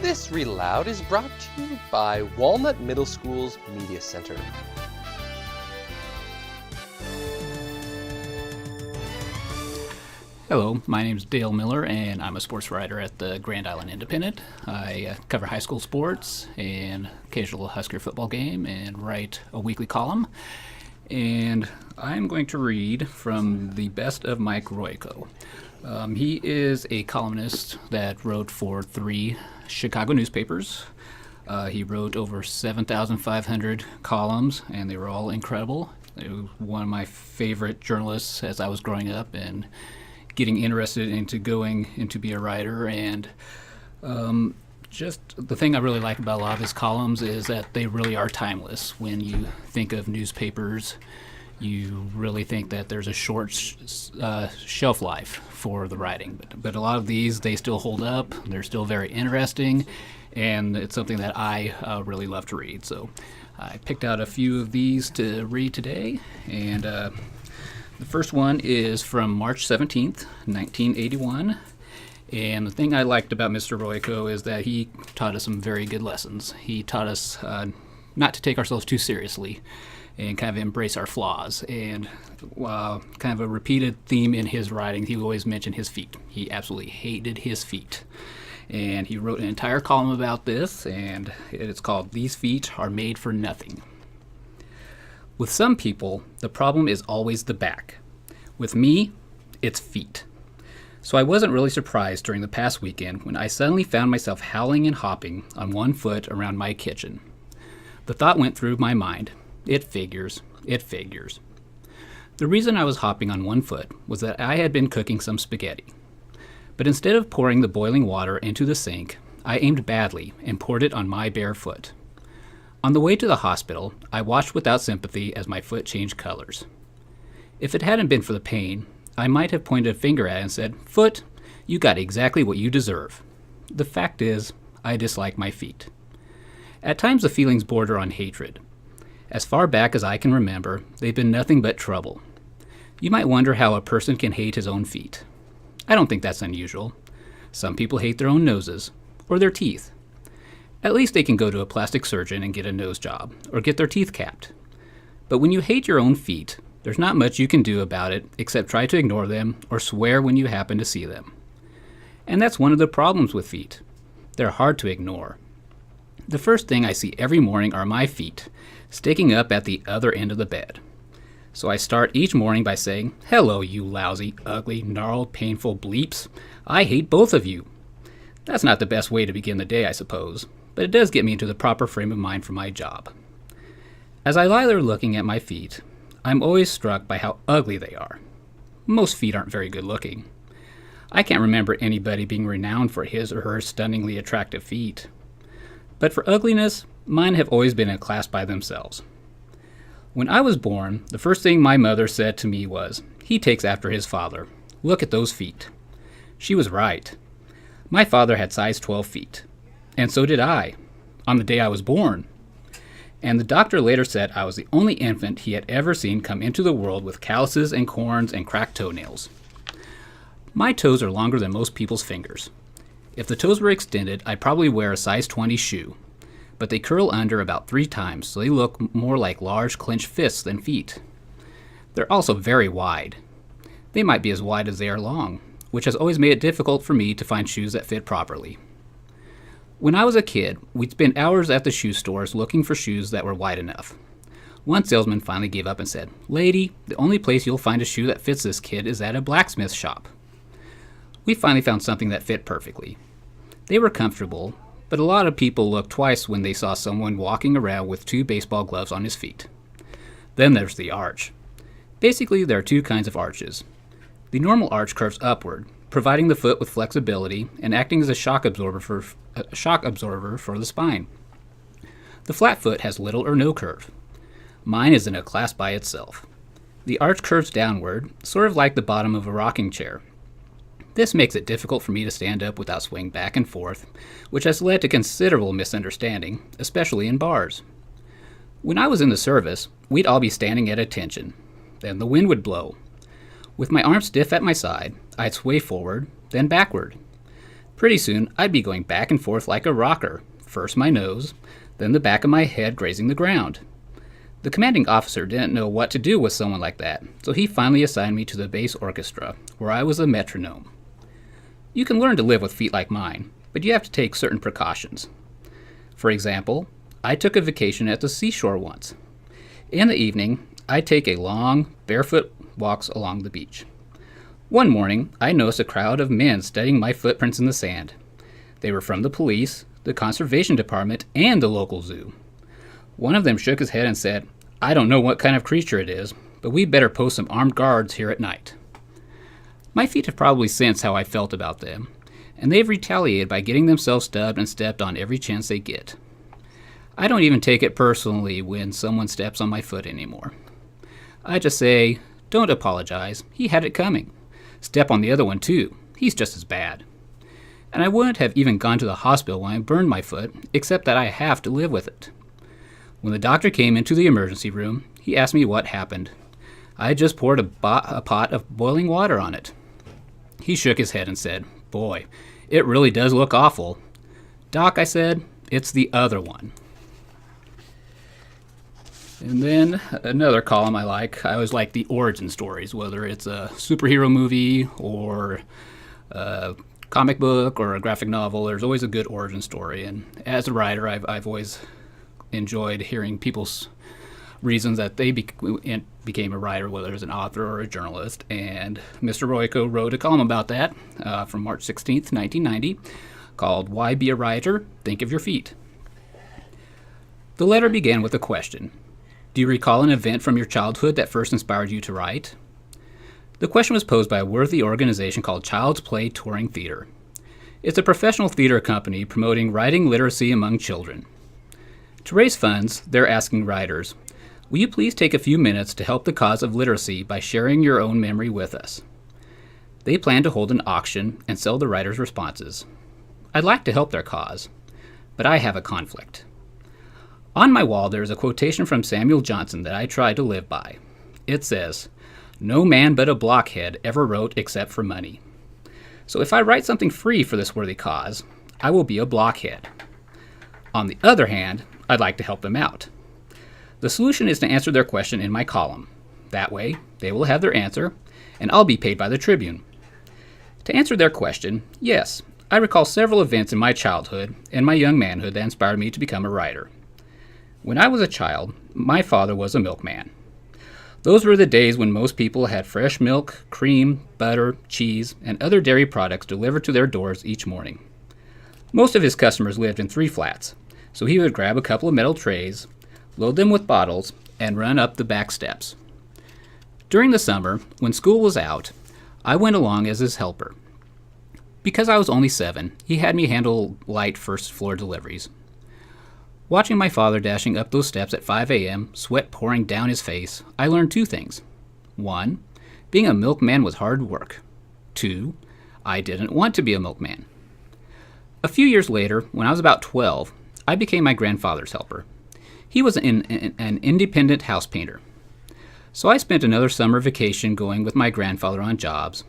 This Read Aloud is brought to you by Walnut Middle School's Media Center. Hello, my name is Dale Miller, and I'm a sports writer at the Grand Island Independent. I cover high school sports and occasional Husker football game and write a weekly column. And I'm going to read from the best of Mike Royko. He is a columnist that wrote for 3 Chicago newspapers. He wrote over 7,500 columns, and they were all incredible. He was one of my favorite journalists as I was growing up and getting interested into going into be a writer. And just the thing I really like about a lot of his columns is that they really are timeless. When you think of newspapers, you really think that there's a short shelf life for the writing. But a lot of these, they still hold up. They're still very interesting, and it's something that I really love to read. So I picked out a few of these to read today, and the first one is from March 17th, 1981. And the thing I liked about Mr. Royko is that he taught us some very good lessons. He taught us not to take ourselves too seriously and kind of embrace our flaws. And kind of a repeated theme in his writing, he would always mention his feet. He absolutely hated his feet. And he wrote an entire column about this, and it's called "These Feet Are Made for Nothing." With some people, the problem is always the back. With me, it's feet. So I wasn't really surprised during the past weekend when I suddenly found myself howling and hopping on one foot around my kitchen. The thought went through my mind, it figures. The reason I was hopping on one foot was that I had been cooking some spaghetti. But instead of pouring the boiling water into the sink, I aimed badly and poured it on my bare foot. On the way to the hospital, I watched without sympathy as my foot changed colors. If it hadn't been for the pain, I might have pointed a finger at it and said, "Foot, you got exactly what you deserve." The fact is, I dislike my feet. At times the feelings border on hatred. As far back as I can remember, they've been nothing but trouble. You might wonder how a person can hate his own feet. I don't think that's unusual. Some people hate their own noses, or their teeth. At least they can go to a plastic surgeon and get a nose job, or get their teeth capped. But when you hate your own feet, there's not much you can do about it except try to ignore them or swear when you happen to see them. And that's one of the problems with feet. They're hard to ignore. The first thing I see every morning are my feet, sticking up at the other end of the bed. So I start each morning by saying, "Hello, you lousy, ugly, gnarled, painful bleeps. I hate both of you." That's not the best way to begin the day, I suppose, but it does get me into the proper frame of mind for my job. As I lie there looking at my feet, I'm always struck by how ugly they are. Most feet aren't very good looking. I can't remember anybody being renowned for his or her stunningly attractive feet. But for ugliness, mine have always been in a class by themselves. When I was born, the first thing my mother said to me was, "He takes after his father. Look at those feet." She was right. My father had size 12 feet. And so did I, on the day I was born. And the doctor later said I was the only infant he had ever seen come into the world with calluses and corns and cracked toenails. My toes are longer than most people's fingers. If the toes were extended, I'd probably wear a size 20 shoe. But they curl under about 3 times, so they look more like large clenched fists than feet. They're also very wide. They might be as wide as they are long, which has always made it difficult for me to find shoes that fit properly. When I was a kid, we'd spend hours at the shoe stores looking for shoes that were wide enough. One salesman finally gave up and said, "Lady, the only place you'll find a shoe that fits this kid is at a blacksmith shop." We finally found something that fit perfectly. They were comfortable, but a lot of people looked twice when they saw someone walking around with 2 baseball gloves on his feet. Then there's the arch. Basically, there are 2 kinds of arches. The normal arch curves upward, providing the foot with flexibility and acting as a shock absorber for the spine. The flat foot has little or no curve. Mine is in a class by itself. The arch curves downward, sort of like the bottom of a rocking chair. This makes it difficult for me to stand up without swaying back and forth, which has led to considerable misunderstanding, especially in bars. When I was in the service, we'd all be standing at attention. Then the wind would blow. With my arms stiff at my side, I'd sway forward, then backward. Pretty soon, I'd be going back and forth like a rocker, first my nose, then the back of my head grazing the ground. The commanding officer didn't know what to do with someone like that, so he finally assigned me to the base orchestra, where I was a metronome. You can learn to live with feet like mine, but you have to take certain precautions. For example, I took a vacation at the seashore once. In the evening, I'd take a long, barefoot walks along the beach. One morning, I noticed a crowd of men studying my footprints in the sand. They were from the police, the conservation department, and the local zoo. One of them shook his head and said, "I don't know what kind of creature it is, but we'd better post some armed guards here at night." My feet have probably sensed how I felt about them, and they've retaliated by getting themselves stubbed and stepped on every chance they get. I don't even take it personally when someone steps on my foot anymore. I just say, "Don't apologize, he had it coming. Step on the other one too, he's just as bad." And I wouldn't have even gone to the hospital when I burned my foot, except that I have to live with it. When the doctor came into the emergency room, he asked me what happened. I just poured a pot of boiling water on it. He shook his head and said, "Boy, it really does look awful." "Doc," I said, "it's the other one." And then another column I always like the origin stories, whether it's a superhero movie or a comic book or a graphic novel. There's always a good origin story. And as a writer, I've always enjoyed hearing people's reasons that they became a writer, whether it's an author or a journalist. And Mr. Royko wrote a column about that from March 16th, 1990, called "Why Be a Writer? Think of Your Feet." The letter began with a question. Do you recall an event from your childhood that first inspired you to write? The question was posed by a worthy organization called Child's Play Touring Theater. It's a professional theater company promoting writing literacy among children. To raise funds, they're asking writers, will you please take a few minutes to help the cause of literacy by sharing your own memory with us? They plan to hold an auction and sell the writers' responses. I'd like to help their cause, but I have a conflict. On my wall, there is a quotation from Samuel Johnson that I try to live by. It says, "No man but a blockhead ever wrote except for money." So if I write something free for this worthy cause, I will be a blockhead. On the other hand, I'd like to help them out. The solution is to answer their question in my column. That way, they will have their answer, and I'll be paid by the Tribune. To answer their question, yes, I recall several events in my childhood and my young manhood that inspired me to become a writer. When I was a child, my father was a milkman. Those were the days when most people had fresh milk, cream, butter, cheese, and other dairy products delivered to their doors each morning. Most of his customers lived in 3 flats, so he would grab a couple of metal trays, load them with bottles, and run up the back steps. During the summer, when school was out, I went along as his helper. Because I was only 7, he had me handle light first-floor deliveries. Watching my father dashing up those steps at 5 a.m., sweat pouring down his face, I learned 2 things. 1, being a milkman was hard work. 2, I didn't want to be a milkman. A few years later, when I was about 12, I became my grandfather's helper. He was an independent house painter. So I spent another summer vacation going with my grandfather on jobs,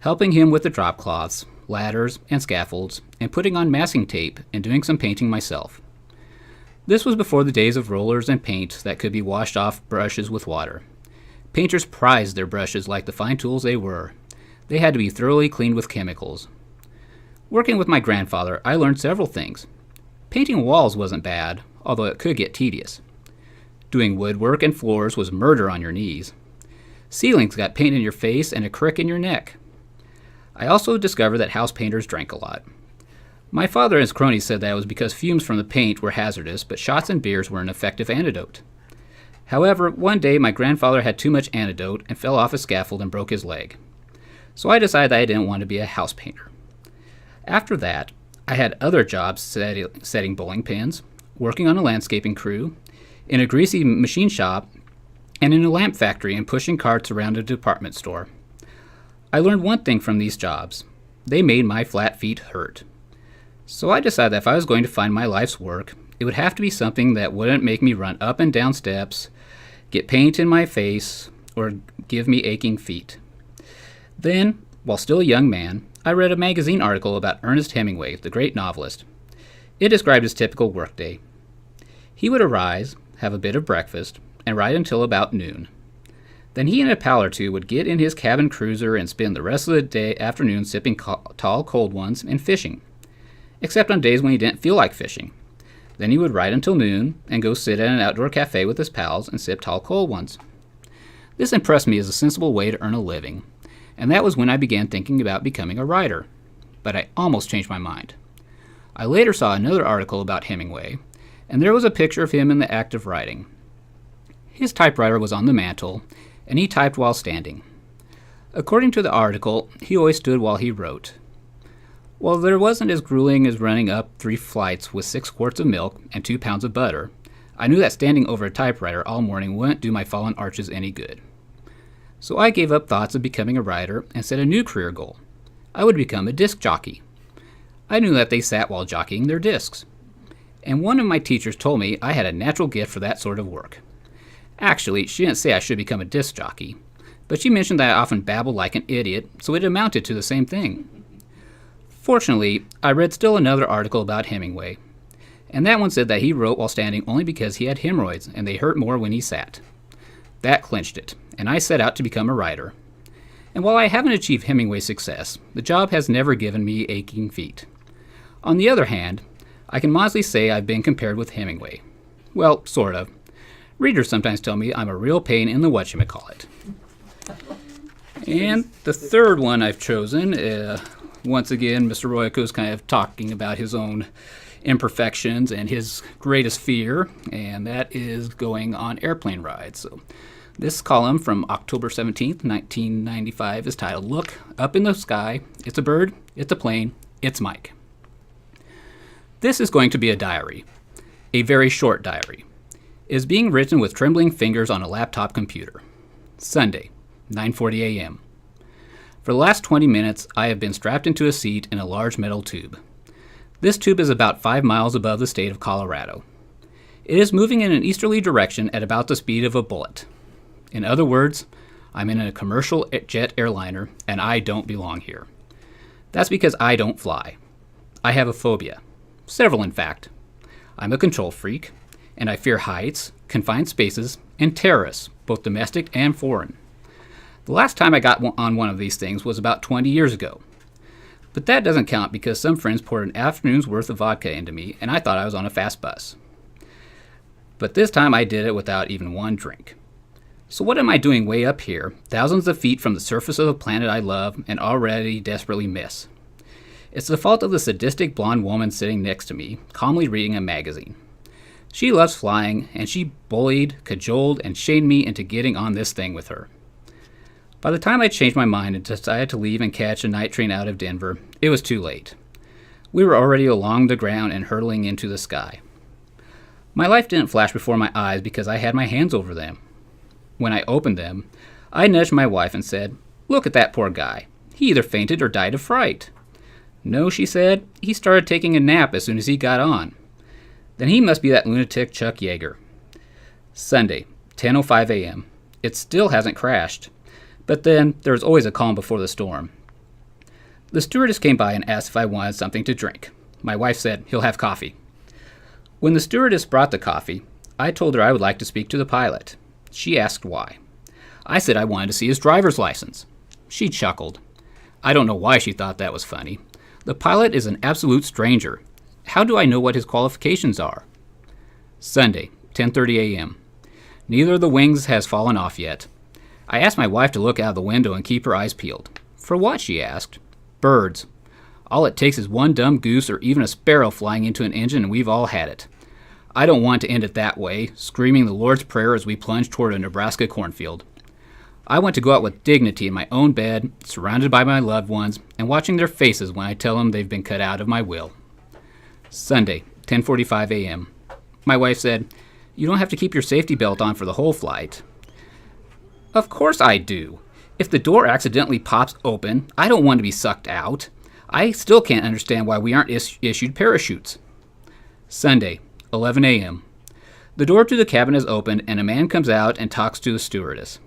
helping him with the drop cloths, ladders, and scaffolds, and putting on masking tape and doing some painting myself. This was before the days of rollers and paint that could be washed off brushes with water. Painters prized their brushes like the fine tools they were. They had to be thoroughly cleaned with chemicals. Working with my grandfather, I learned several things. Painting walls wasn't bad, although it could get tedious. Doing woodwork and floors was murder on your knees. Ceilings got paint in your face and a crick in your neck. I also discovered that house painters drank a lot. My father and his cronies said that it was because fumes from the paint were hazardous, but shots and beers were an effective antidote. However, one day my grandfather had too much antidote and fell off a scaffold and broke his leg. So I decided that I didn't want to be a house painter. After that, I had other jobs setting bowling pins, working on a landscaping crew, in a greasy machine shop, and in a lamp factory and pushing carts around a department store. I learned one thing from these jobs. They made my flat feet hurt. So I decided that if I was going to find my life's work, it would have to be something that wouldn't make me run up and down steps, get paint in my face, or give me aching feet. Then, while still a young man, I read a magazine article about Ernest Hemingway, the great novelist. It described his typical workday. He would arise, have a bit of breakfast, and write until about noon. Then he and a pal or two would get in his cabin cruiser and spend the rest of the afternoon sipping tall cold ones and fishing, except on days when he didn't feel like fishing. Then he would write until noon and go sit at an outdoor cafe with his pals and sip tall cold ones. This impressed me as a sensible way to earn a living, and that was when I began thinking about becoming a writer. But I almost changed my mind. I later saw another article about Hemingway, and there was a picture of him in the act of writing. His typewriter was on the mantel, and he typed while standing. According to the article, he always stood while he wrote. While there wasn't as grueling as running up 3 flights with 6 quarts of milk and 2 pounds of butter, I knew that standing over a typewriter all morning wouldn't do my fallen arches any good. So I gave up thoughts of becoming a writer and set a new career goal. I would become a disc jockey. I knew that they sat while jockeying their discs. And one of my teachers told me I had a natural gift for that sort of work. Actually, she didn't say I should become a disc jockey, but she mentioned that I often babbled like an idiot, so it amounted to the same thing. Fortunately, I read still another article about Hemingway, and that one said that he wrote while standing only because he had hemorrhoids and they hurt more when he sat. That clinched it, and I set out to become a writer. And while I haven't achieved Hemingway's success, the job has never given me aching feet. On the other hand, I can modestly say I've been compared with Hemingway. Well, sort of. Readers sometimes tell me I'm a real pain in the whatchamacallit. And the third one I've chosen, once again, Mr. Royko is kind of talking about his own imperfections and his greatest fear, and that is going on airplane rides. So this column from October 17th, 1995 is titled, Look Up in the Sky, It's a Bird, It's a Plane, It's Mike. This is going to be a diary, a very short diary. It is being written with trembling fingers on a laptop computer. Sunday, 9:40 a.m. For the last 20 minutes, I have been strapped into a seat in a large metal tube. This tube is about 5 miles above the state of Colorado. It is moving in an easterly direction at about the speed of a bullet. In other words, I'm in a commercial jet airliner, and I don't belong here. That's because I don't fly. I have a phobia. Several, in fact. I'm a control freak, and I fear heights, confined spaces, and terrorists, both domestic and foreign. The last time I got on one of these things was about 20 years ago. But that doesn't count because some friends poured an afternoon's worth of vodka into me, and I thought I was on a fast bus. But this time I did it without even one drink. So what am I doing way up here, thousands of feet from the surface of the planet I love and already desperately miss? It's the fault of the sadistic blonde woman sitting next to me, calmly reading a magazine. She loves flying, and she bullied, cajoled, and shamed me into getting on this thing with her. By the time I changed my mind and decided to leave and catch a night train out of Denver, it was too late. We were already along the ground and hurtling into the sky. My life didn't flash before my eyes because I had my hands over them. When I opened them, I nudged my wife and said, "Look at that poor guy. He either fainted or died of fright." "No," she said, "he started taking a nap as soon as he got on." "Then he must be that lunatic Chuck Yeager." Sunday, 10:05 a.m. It still hasn't crashed. But then, there is always a calm before the storm. The stewardess came by and asked if I wanted something to drink. My wife said, "He'll have coffee." When the stewardess brought the coffee, I told her I would like to speak to the pilot. She asked why. I said I wanted to see his driver's license. She chuckled. I don't know why she thought that was funny. The pilot is an absolute stranger. How do I know what his qualifications are? Sunday, 10:30 a.m. Neither of the wings has fallen off yet. I asked my wife to look out of the window and keep her eyes peeled. For what, she asked. Birds. All it takes is one dumb goose or even a sparrow flying into an engine and we've all had it. I don't want to end it that way, screaming the Lord's Prayer as we plunge toward a Nebraska cornfield. I want to go out with dignity in my own bed, surrounded by my loved ones, and watching their faces when I tell them they've been cut out of my will. Sunday, 10:45 a.m. My wife said, "You don't have to keep your safety belt on for the whole flight." Of course I do. If the door accidentally pops open, I don't want to be sucked out. I still can't understand why we aren't issued parachutes. Sunday, 11 a.m. The door to the cabin is opened and a man comes out and talks to the stewardess.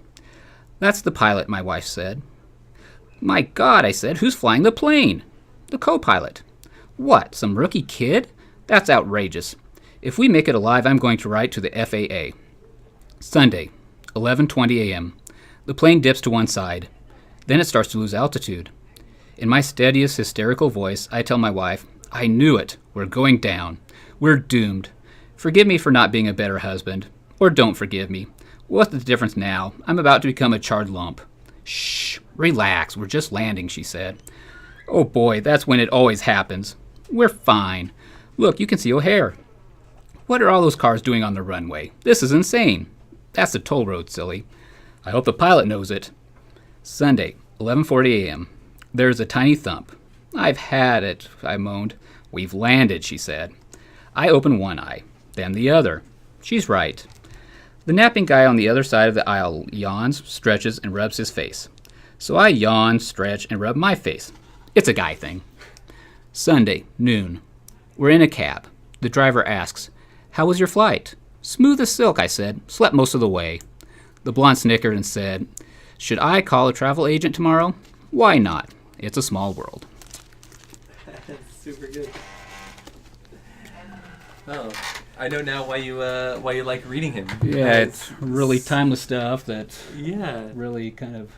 "That's the pilot," my wife said. My God, I said, who's flying the plane? The co-pilot. What, some rookie kid? That's outrageous. If we make it alive, I'm going to write to the FAA. Sunday, 11:20 a.m. The plane dips to one side. Then it starts to lose altitude. In my steadiest, hysterical voice, I tell my wife, I knew it. We're going down. We're doomed. Forgive me for not being a better husband. Or don't forgive me. What's the difference now? I'm about to become a charred lump. Shh, relax. We're just landing, she said. Oh boy, that's when it always happens. We're fine. Look, you can see O'Hare. What are all those cars doing on the runway? This is insane. That's the toll road, silly. I hope the pilot knows it. Sunday, 11:40 a.m. There's a tiny thump. I've had it, I moaned. We've landed, she said. I open one eye, then the other. She's right. The napping guy on the other side of the aisle yawns, stretches, and rubs his face. So I yawn, stretch, and rub my face. It's a guy thing. Sunday, noon. We're in a cab. The driver asks, How was your flight? Smooth as silk, I said. Slept most of the way. The blonde snickered and said, Should I call a travel agent tomorrow? Why not? It's a small world. That's super good. Oh, I know now why you like reading him. Yeah, it's really timeless stuff that yeah really kind of...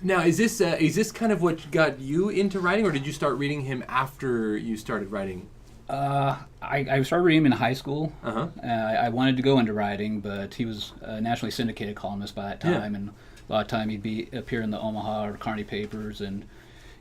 Now, is this kind of what got you into writing, or did you start reading him after you started writing? I started reading him in high school. Uh-huh. I wanted to go into writing, but he was a nationally syndicated columnist by that time, Yeah. and a lot of time he'd appear in the Omaha or Kearney papers, and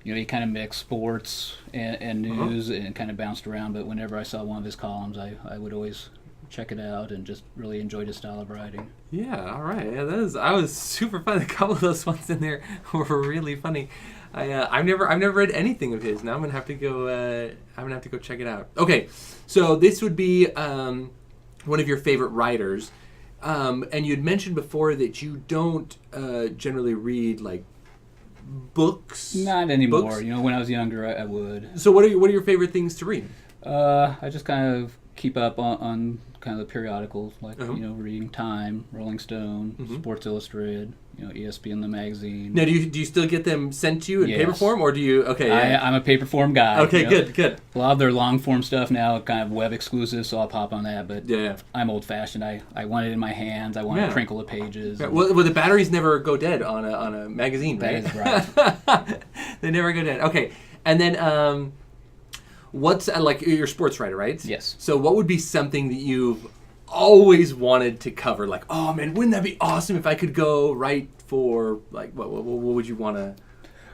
he kind of mixed sports and news and kind of bounced around. But whenever I saw one of his columns, I would always check it out and just really enjoyed his style of writing. Yeah, all right. Yeah, I was super fun. A couple of those ones in there were really funny. I've never read anything of his. Now I'm gonna have to go check it out. Okay, so this would be one of your favorite writers, and you'd mentioned before that you don't generally read like books. Not anymore. Books? When I was younger, I would. So what are your favorite things to read? I just kind of keep up on kind of the periodicals, like reading Time, Rolling Stone, Sports Illustrated, ESPN the magazine. Now, do you still get them sent to you in paper form, or do you? Okay, yeah. I'm a paper form guy. Okay, good. A lot of their long form stuff now kind of web exclusive, so I'll pop on that. But yeah. I'm old fashioned. I want it in my hands. I want to crinkle the pages. Yeah. Well, the batteries never go dead on a magazine, right? That is right. They never go dead. Okay, and then what's like you're a sports writer, right? Yes. So what would be something that you've always wanted to cover? Like, oh man, wouldn't that be awesome if I could go write for like what would you want to?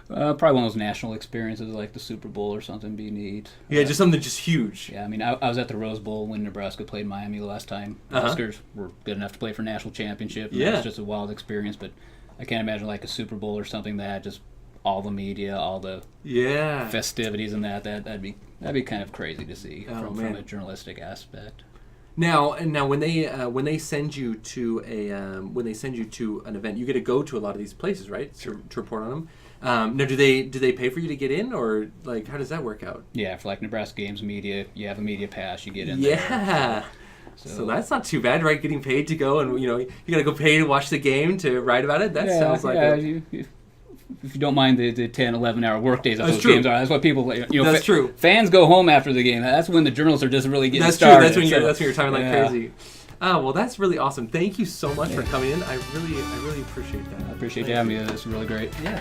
Probably one of those national experiences like the Super Bowl or something be neat. Yeah, just something just huge. Yeah, I mean, I was at the Rose Bowl when Nebraska played Miami the last time. Huskers were good enough to play for national championship. Yeah. It was just a wild experience, but I can't imagine like a Super Bowl or something that had just all the media, all the festivities and that'd be kind of crazy to see from a journalistic aspect. Now when they send you to an event, you get to go to a lot of these places, right? To report on them. Now, do they pay for you to get in, or like how does that work out? Yeah, for like Nebraska Games media, you have a media pass, you get in. Yeah. There. So that's not too bad, right? Getting paid to go, and you gotta go pay to watch the game to write about it. That sounds like if you don't mind the 10, 11-hour work days that those true. games are, that's what people that's true. Fans go home after the game. That's when the journalists are just really getting That's started. true. That's when you're talking like crazy. Oh, well, that's really awesome. Thank you so much for coming in. I really appreciate that. I appreciate you having me. This is really great. Yeah.